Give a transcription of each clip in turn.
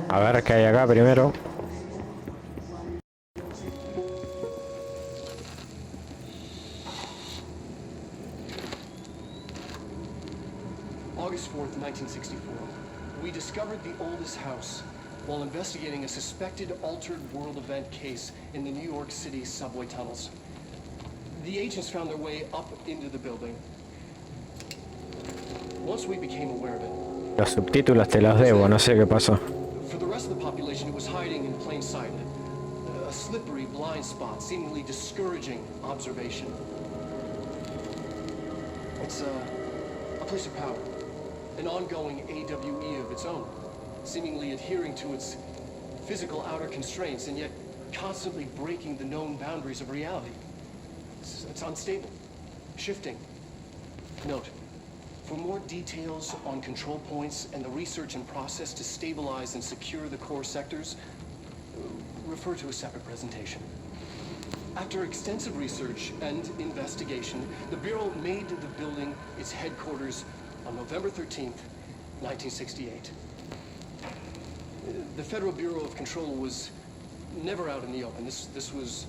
A ver qué hay acá primero. August 4th, 1964. We discovered the oldest house while investigating a suspected altered world event case in the New York City subway tunnels. The agents found their way up into the building. Once we became aware of it. Los subtítulos te los debo, no sé qué pasó. For the rest of the population, it was hiding in plain sight. A slippery blind spot, seemingly discouraging observation. It's a place of power. An ongoing AWE of its own, seemingly adhering to its physical outer constraints and yet constantly breaking the known boundaries of reality. It's unstable, shifting. Note, for more details on control points and the research and process to stabilize and secure the core sectors, refer to a separate presentation. After extensive research and investigation, the Bureau made the building its headquarters on November 13th, 1968. The Federal Bureau of Control was never out in the open. This was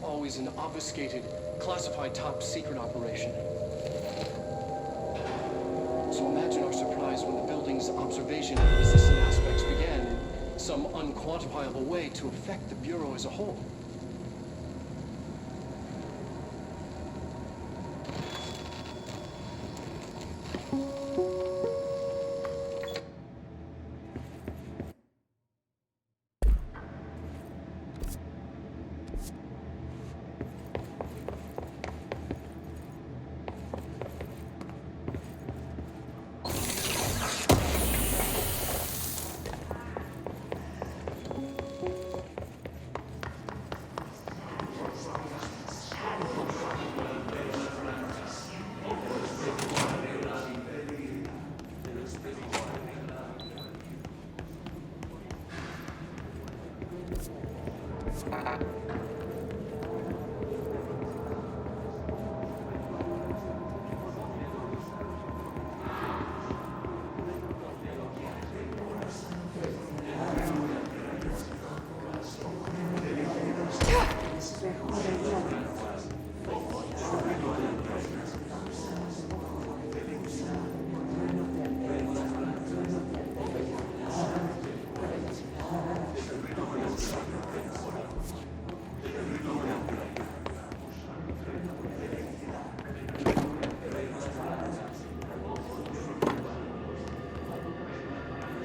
always an obfuscated, classified top-secret operation. So imagine our surprise when the building's observation and resistant aspects began in some unquantifiable way to affect the Bureau as a whole.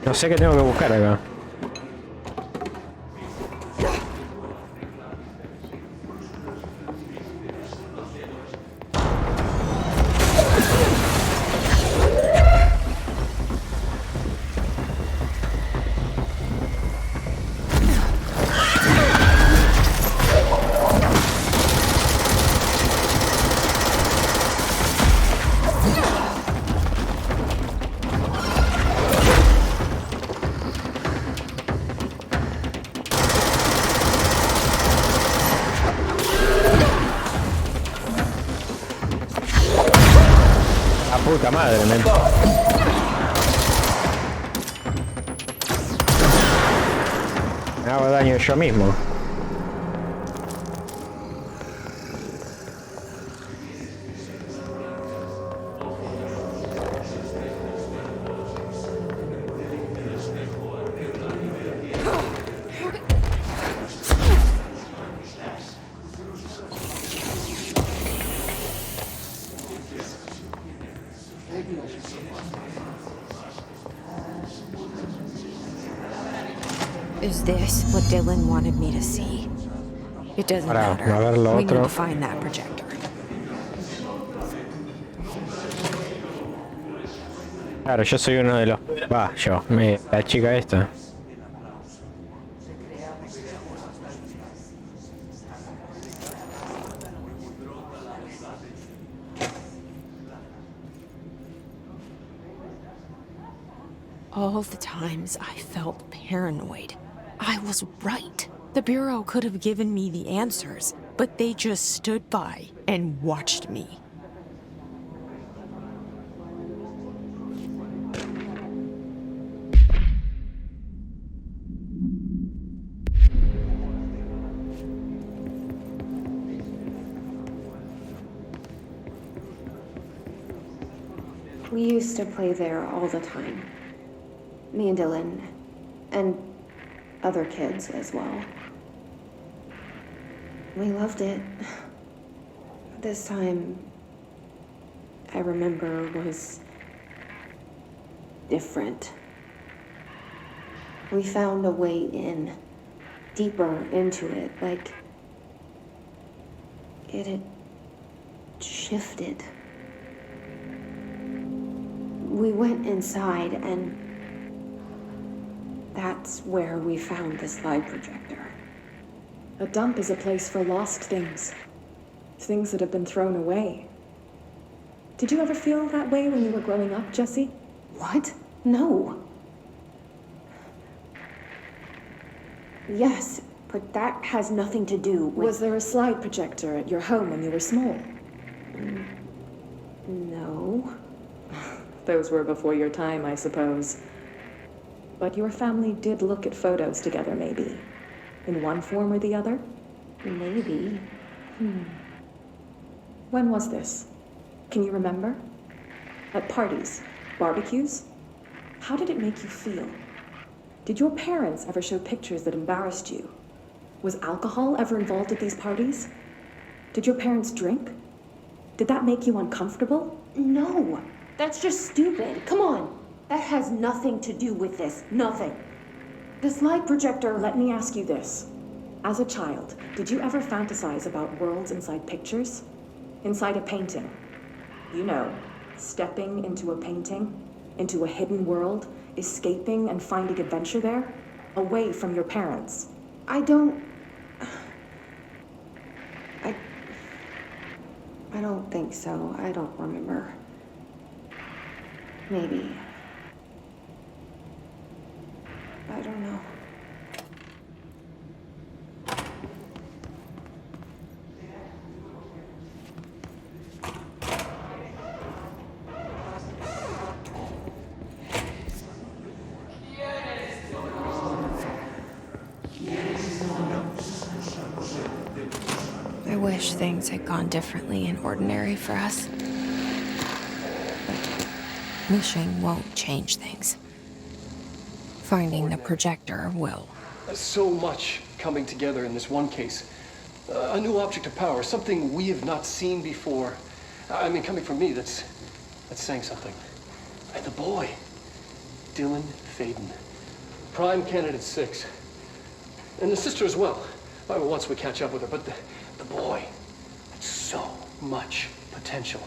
No sé qué tengo que buscar acá. Puta madre, men. Me hago daño yo mismo. Is this what Dylan wanted me to see? It doesn't Para matter. ver lo We need otro. to find that projector. Claro, yo soy uno de los... Va, la chica esta. All the times I felt paranoid, I was right. The Bureau could have given me the answers, but they just stood by and watched me. We used to play there all the time. Me and Dylan, and other kids as well. We loved it. This time, I remember, was different. We found a way in, deeper into it, like it had shifted. We went inside, and that's where we found the slide projector. A dump is a place for lost things. Things that have been thrown away. Did you ever feel that way when you were growing up, Jesse? What? No. Yes, but that has nothing to do with... Was there a slide projector at your home when you were small? No. Those were before your time, I suppose. But your family did look at photos together, maybe. In one form or the other? Maybe. When was this? Can you remember? At parties? Barbecues? How did it make you feel? Did your parents ever show pictures that embarrassed you? Was alcohol ever involved at these parties? Did your parents drink? Did that make you uncomfortable? No. That's just stupid. Come on. That has nothing to do with this. Nothing. The slide projector, let me ask you this. As a child, did you ever fantasize about worlds inside pictures? Inside a painting? You know, stepping into a painting, into a hidden world, escaping and finding adventure there, away from your parents. I don't think so. I don't remember. Maybe. I don't know. I wish things had gone differently and ordinary for us. But wishing won't change things. Finding the projector will. So much coming together in this one case. A new object of power, something we have not seen before. I mean, coming from me, that's saying something. And the boy, Dylan Faden, prime candidate 6. And the sister as well. Once we catch up with her, but the boy, so much potential.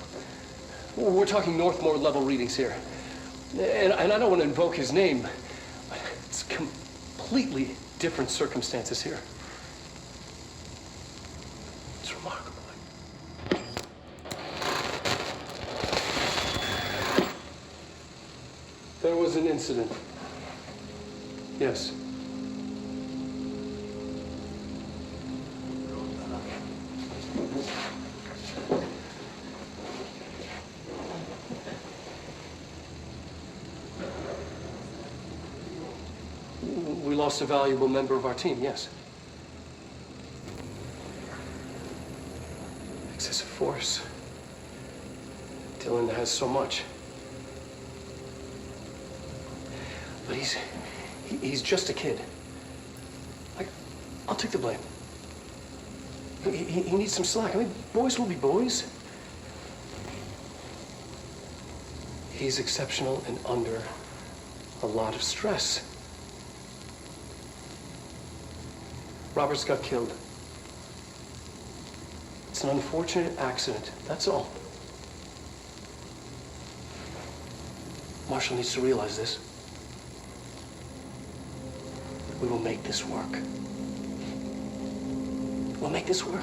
We're talking Northmore level readings here. And I don't want to invoke his name. It's completely different circumstances here. It's remarkable. There was an incident. Yes. We lost a valuable member of our team, yes. Excessive force. Dylan has so much. But he's just a kid. I'll take the blame. He needs some slack. I mean, boys will be boys. He's exceptional and under a lot of stress. Roberts got killed. It's an unfortunate accident, that's all. Marshall needs to realize this. We will make this work. We'll make this work.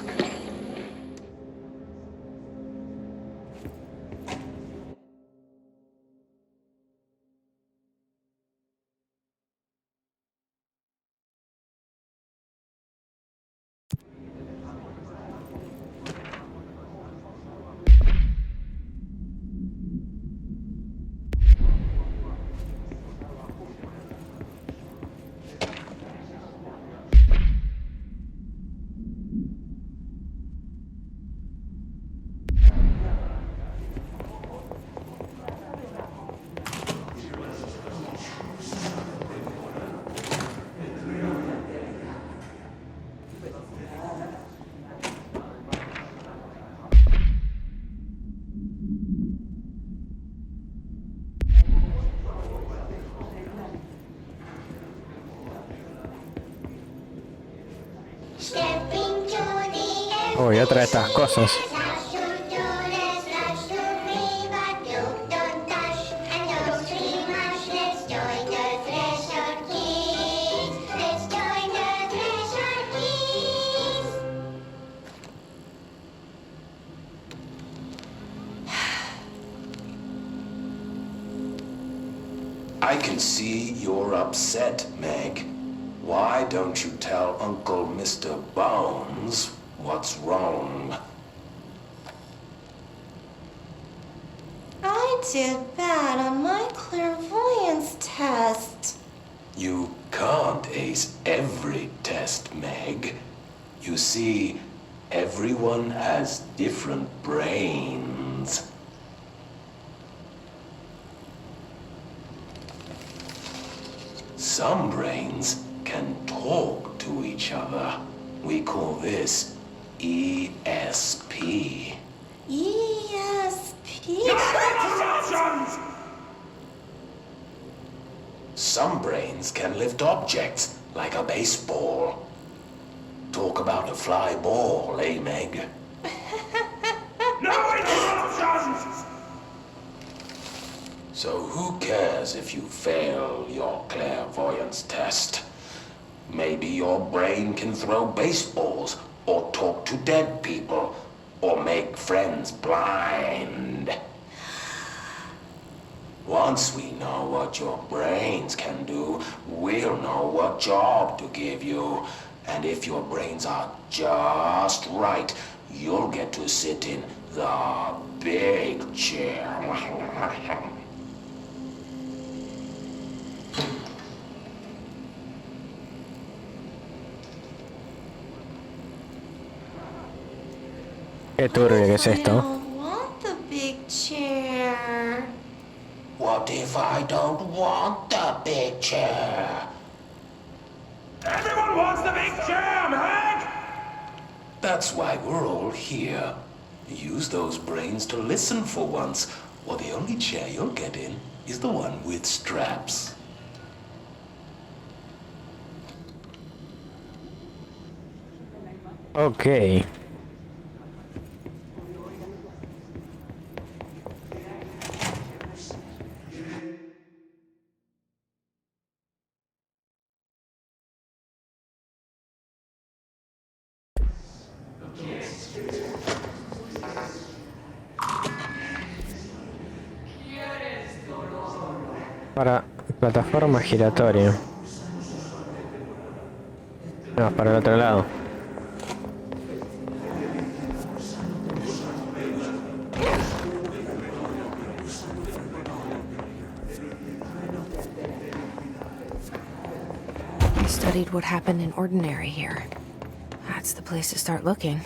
Uy, otra de estas cosas. I can see you're upset, Meg. Why don't you tell Uncle Mr. Bones what's wrong? I did bad on my clairvoyance test. You can't ace every test, Meg. You see, everyone has different brains. Some brains can talk to each other. We call this ESP. ESP? Some brains can lift objects, like a baseball. Talk about a fly ball, eh, Meg? No interruptions! So who cares if you fail your clairvoyance test? Maybe your brain can throw baseballs, or talk to dead people, or make friends blind. Once we know what your brains can do, we'll know what job to give you. And if your brains are just right, you'll get to sit in the big chair. Qué turbio que es I esto. don't want the big chair. What if I don't want the big chair? Everyone wants the big chair, Meg! That's why we're all here. Use those brains to listen for once, or the only chair you'll get in is the one with straps. Ok. Para plataforma giratoria. No, para el otro lado. I studied what happened in Ordinary here. That's the place to start looking.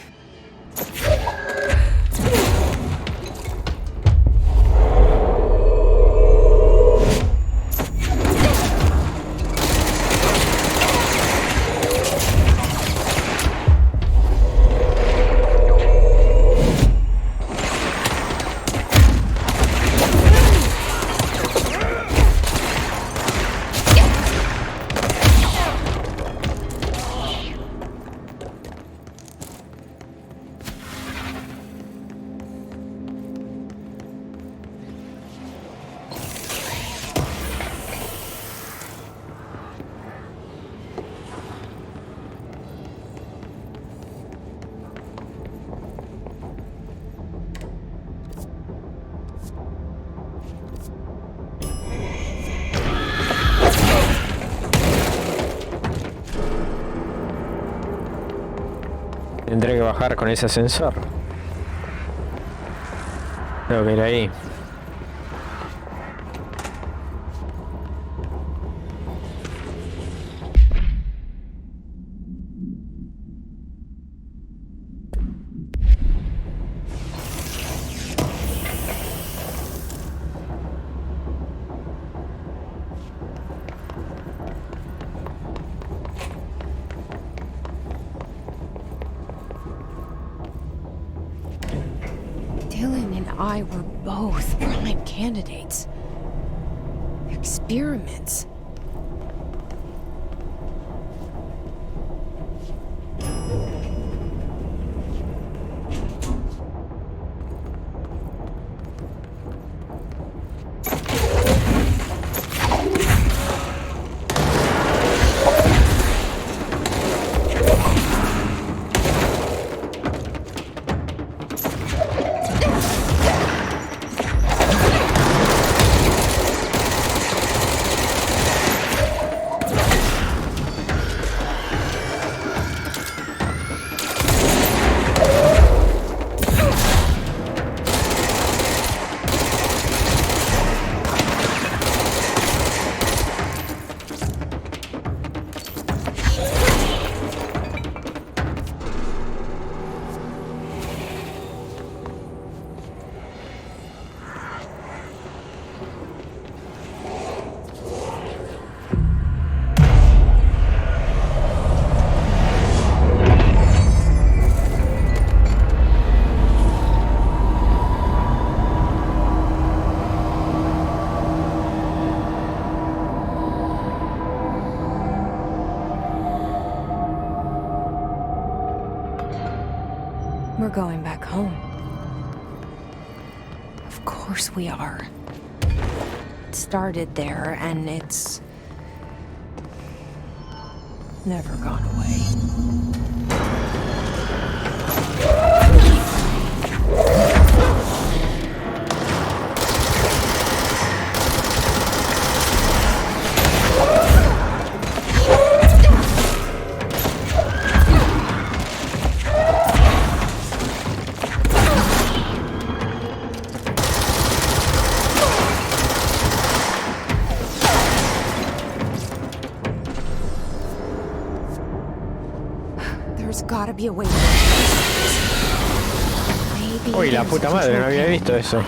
Tendré que bajar con ese ascensor. Tengo que ir ahí. Dylan and I were both prime candidates. Experiments. We're going back home. Of course we are. It started there, and it's never gone away. There's gotta be a way. Maybe. Uy, la puta madre, no había visto eso.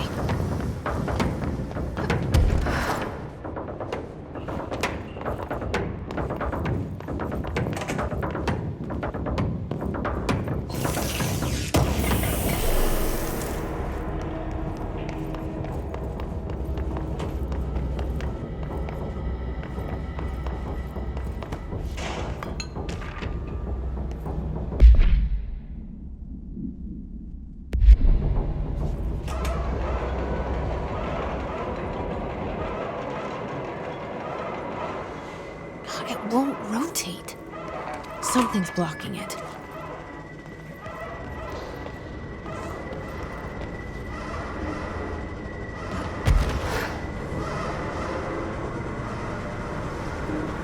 It won't rotate. Something's blocking it.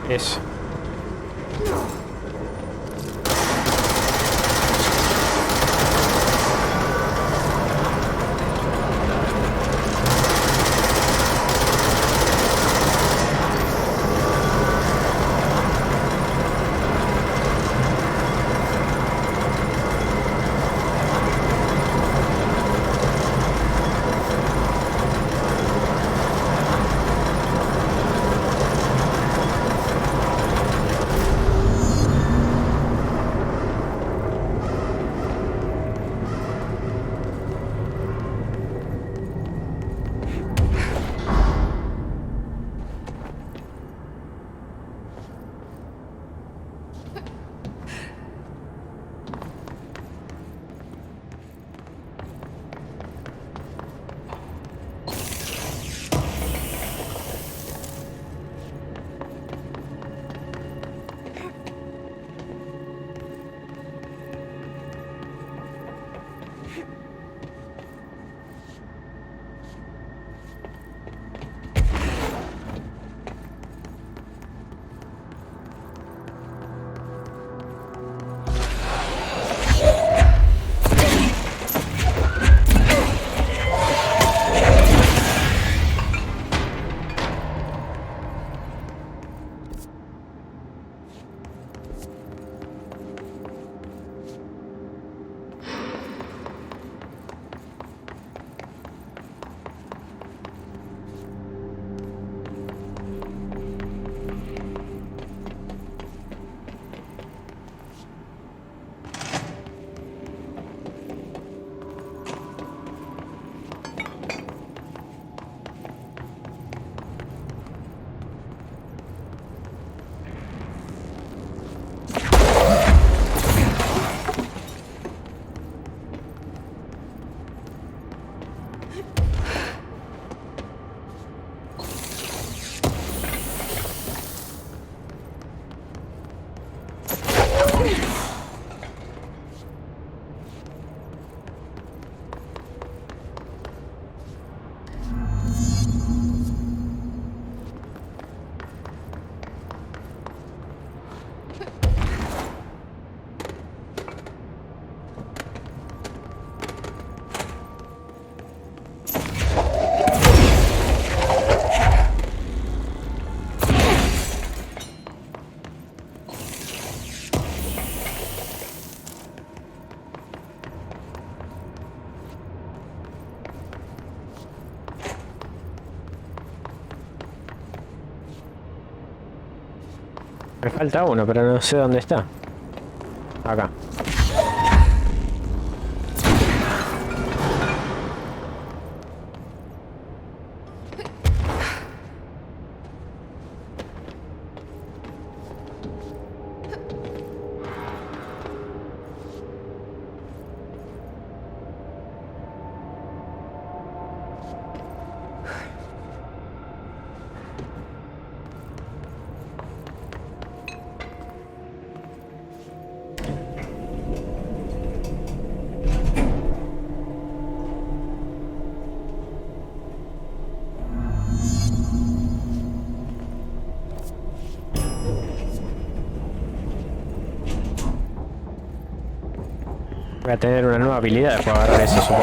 Eso. Me falta uno, pero no sé dónde está. Acá. Voy a tener una nueva habilidad para agarrar eso, supongo.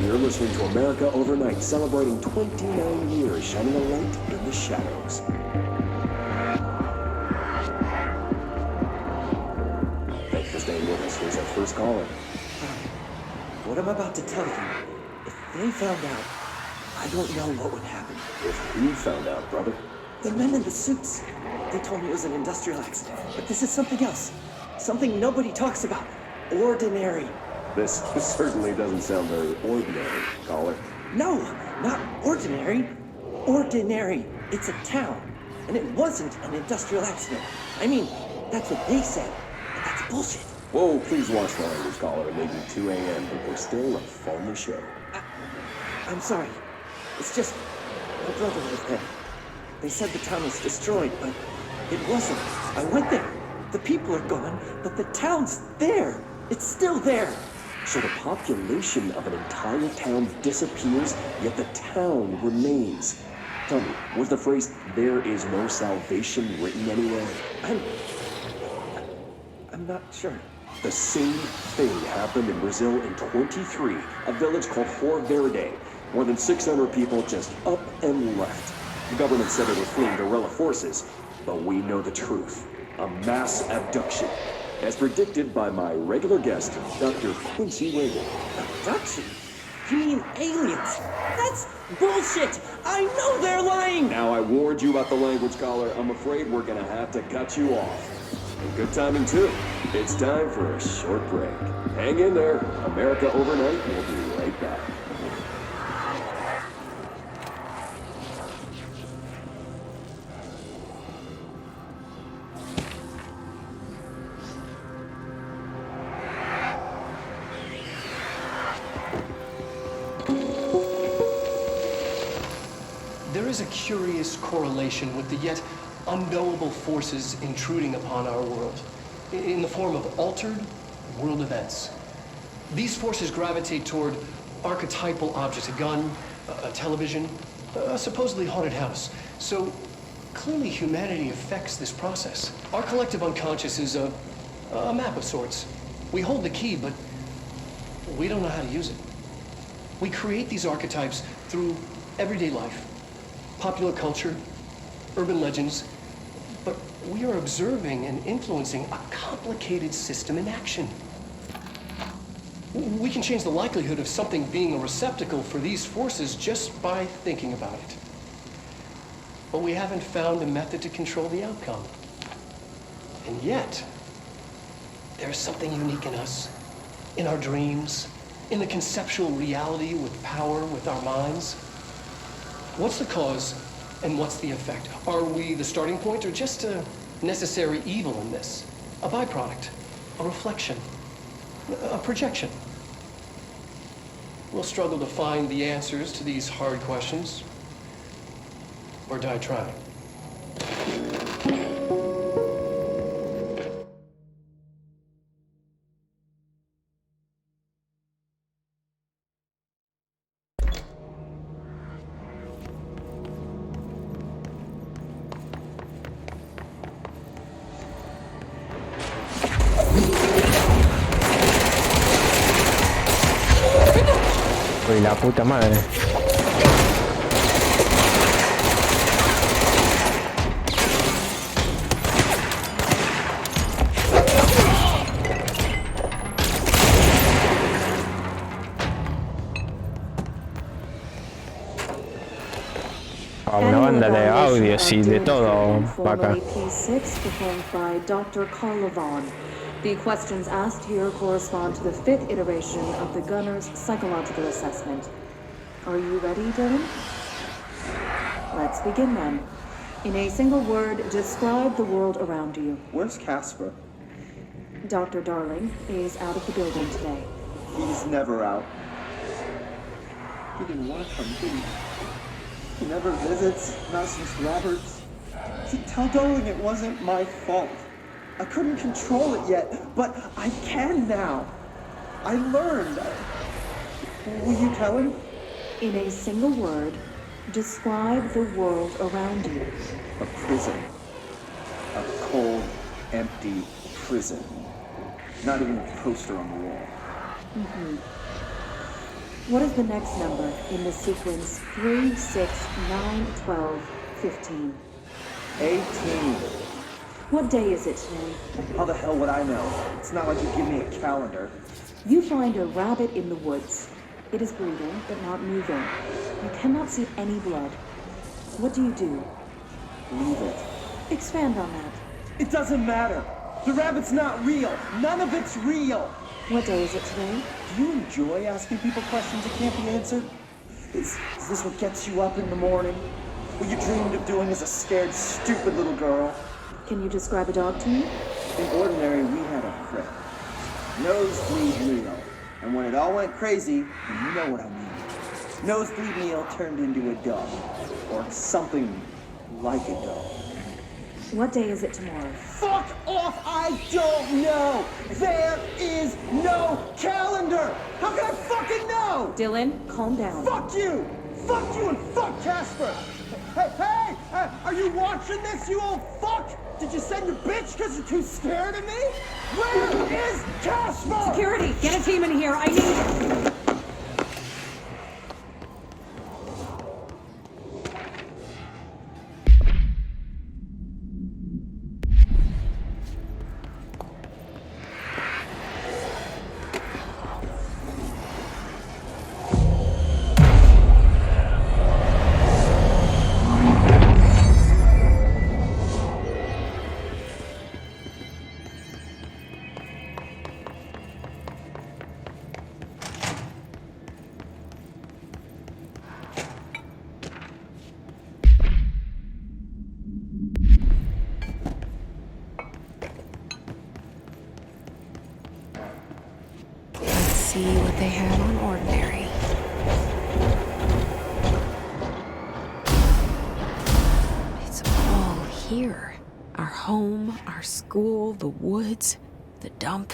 You're listening to America Overnight, celebrating 29 years, shining a light in the shadows. Thanks for staying with us. Here's our first caller. What I'm about to tell you, if they found out, I don't know what would happen. If who found out, brother? The men in the suits. They told me it was an industrial accident, but this is something else. Something nobody talks about. Ordinary. This certainly doesn't sound very ordinary, caller. No, not ordinary. Ordinary. It's a town. And it wasn't an industrial accident. I mean, that's what they said. But that's bullshit. Whoa, please watch the language, caller. It may be 2 a.m., but we're still a phony show. I'm sorry. It's just my brother was there. They said the town was destroyed, but it wasn't. I went there. The people are gone, but the town's there. It's still there. So the population of an entire town disappears, yet the town remains. Tell me, was the phrase, "there is no salvation," written anywhere? I'm not sure. The same thing happened in Brazil in 23, a village called Fort Verde. More than 600 people just up and left. The government said they were fleeing guerrilla forces, but we know the truth. A mass abduction, as predicted by my regular guest, Dr. Quincy Reagan. Abduction? You mean aliens? That's bullshit! I know they're lying! Now, I warned you about the language, caller. I'm afraid we're gonna have to cut you off. And good timing, too. It's time for a short break. Hang in there. America Overnight will be right back. There is a curious correlation with the yet unknowable forces intruding upon our world in the form of altered world events. These forces gravitate toward archetypal objects, a gun, a television, a supposedly haunted house. So clearly humanity affects this process. Our collective unconscious is a A map of sorts. We hold the key, but we don't know how to use it. We create these archetypes through everyday life, popular culture, urban legends, but we are observing and influencing a complicated system in action. We can change the likelihood of something being a receptacle for these forces just by thinking about it. But we haven't found a method to control the outcome. And yet, there's something unique in us, in our dreams, in the conceptual reality with power with our minds. What's the cause and what's the effect? Are we the starting point or just a necessary evil in this? A byproduct, a reflection, a projection? We'll struggle to find the answers to these hard questions, or die trying. Uy, la puta madre. A una banda de audios y de todo, vaca. P6 performed by Dr. Carl Levon. The questions asked here correspond to the 5th iteration of the gunner's psychological assessment. Are you ready, Dylan? Let's begin then. In a single word, describe the world around you. Where's Casper? Dr. Darling is out of the building today. He's never out. He didn't want to come, did he? He never visits, not since Roberts. See, tell Darling it wasn't my fault. I couldn't control it yet, but I can now. I learned. Will you tell him? In a single word, describe the world around you. A prison. A cold, empty prison. Not even a poster on the wall. What is the next number in the sequence 3, 6, 9, 12, 15? 18. What day is it today? How the hell would I know? It's not like you give me a calendar. You find a rabbit in the woods. It is breathing, but not moving. You cannot see any blood. What do? Leave it. Expand on that. It doesn't matter. The rabbit's not real. None of it's real. What day is it today? Do you enjoy asking people questions that can't be answered? Is this what gets you up in the morning? What you dreamed of doing as a scared, stupid little girl? Can you describe a dog to me? In Ordinary, we had a friend. Nosebleed Neil. And when it all went crazy, and you know what I mean, Nosebleed Neil turned into a dog. Or something like a dog. What day is it tomorrow? Fuck off! I don't know! There is no calendar! How can I fucking know? Dylan, calm down. Fuck you! Fuck you and fuck Casper! Hey! Are you watching this, you old fuck? Did you send your bitch because you're too scared of me? Where is Casper? Security, get a team in here. I need... See what they had on Ordinary. It's all here. Our home, our school, the woods, the dump.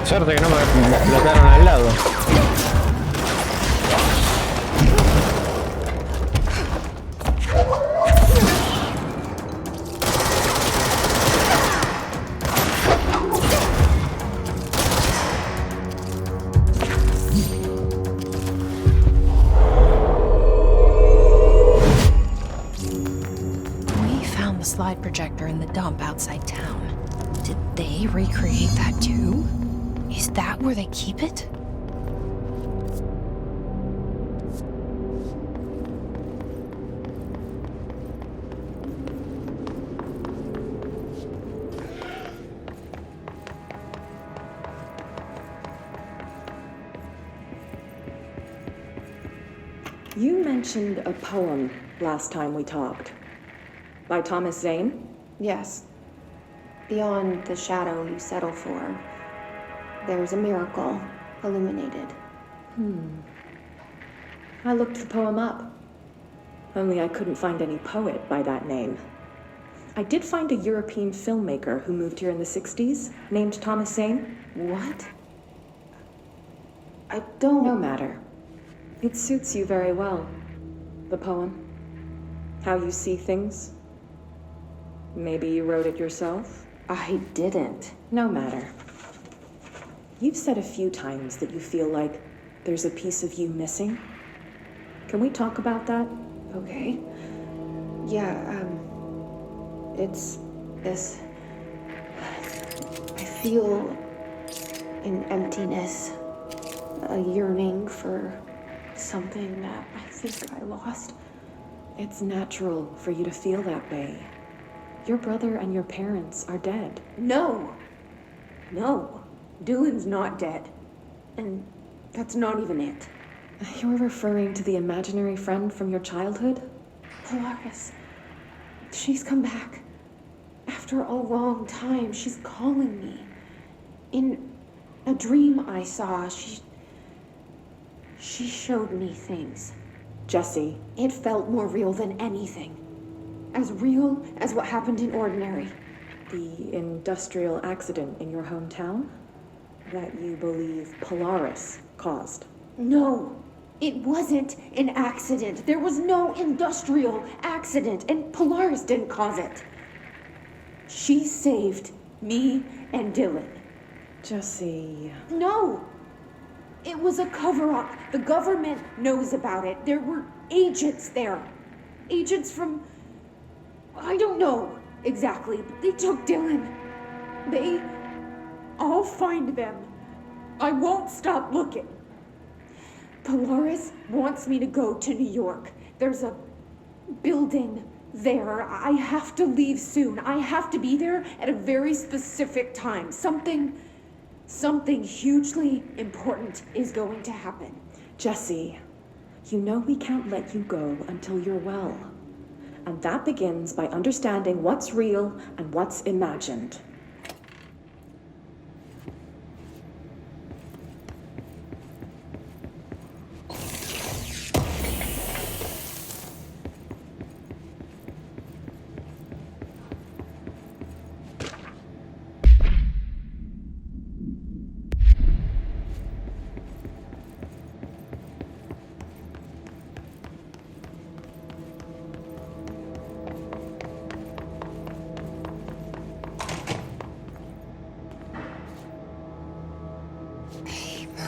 Suerte que no me explotaron al lado. Slide projector in the dump outside town. Did they recreate that too? Is that where they keep it? You mentioned a poem last time we talked. By Thomas Zane? Yes. Beyond the shadow you settle for, there's a miracle illuminated. I looked the poem up. Only I couldn't find any poet by that name. I did find a European filmmaker who moved here in the 60s, named Thomas Zane. What? I don't... No matter. It suits you very well. The poem. How you see things. Maybe you wrote it yourself? I didn't. No matter. You've said a few times that you feel like there's a piece of you missing. Can we talk about that? Okay. Yeah, it's this... I feel an emptiness, a yearning for something that I think I lost. It's natural for you to feel that way. Your brother and your parents are dead. No! No. Dylan's not dead. And that's not even it. You're referring to the imaginary friend from your childhood? Polaris. She's come back. After a long time, she's calling me. In a dream I saw, she showed me things. Jesse. It felt more real than anything. As real as what happened in Ordinary. The industrial accident in your hometown? That you believe Polaris caused? No, it wasn't an accident. There was no industrial accident, and Polaris didn't cause it. She saved me and Dylan. Jesse... No! It was a cover-up. The government knows about it. There were agents there. Agents from... I don't know exactly, but they took Dylan. I'll find them. I won't stop looking. Polaris wants me to go to New York. There's a building there. I have to leave soon. I have to be there at a very specific time. Something hugely important is going to happen. Jesse, you know we can't let you go until you're well. And that begins by understanding what's real and what's imagined.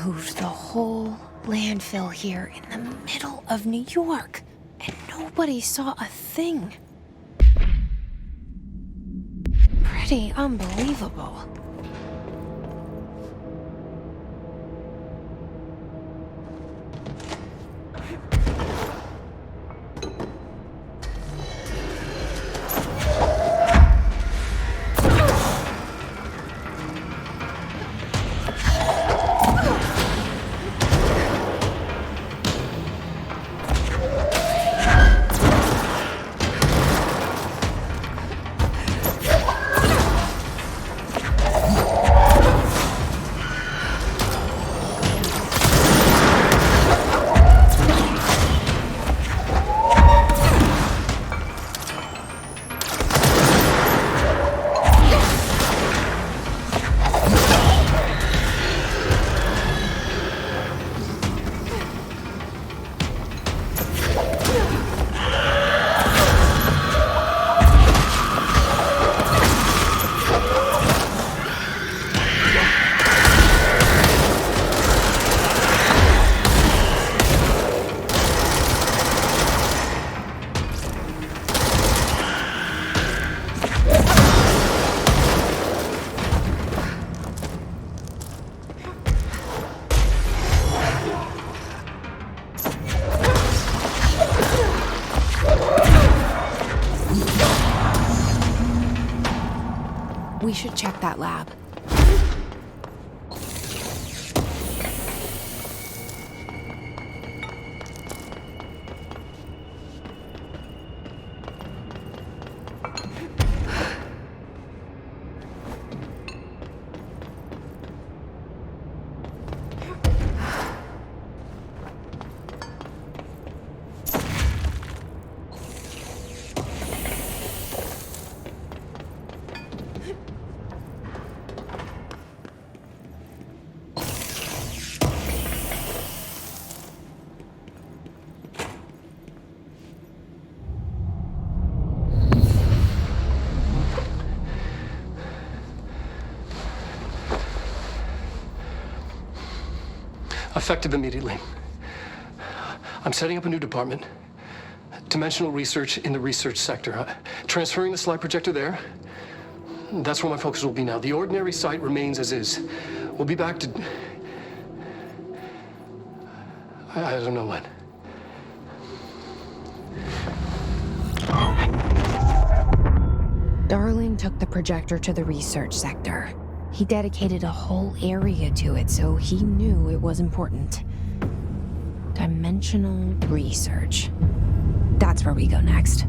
Moved the whole landfill here in the middle of New York, and nobody saw a thing. Pretty unbelievable. We should check that lab. Effective immediately. I'm setting up a new department. Dimensional research in the research sector. Transferring the slide projector there. That's where my focus will be now. The ordinary site remains as is. We'll be back to... I don't know when. Darling took the projector to the research sector. He dedicated a whole area to it, so he knew it was important. Dimensional research. That's where we go next.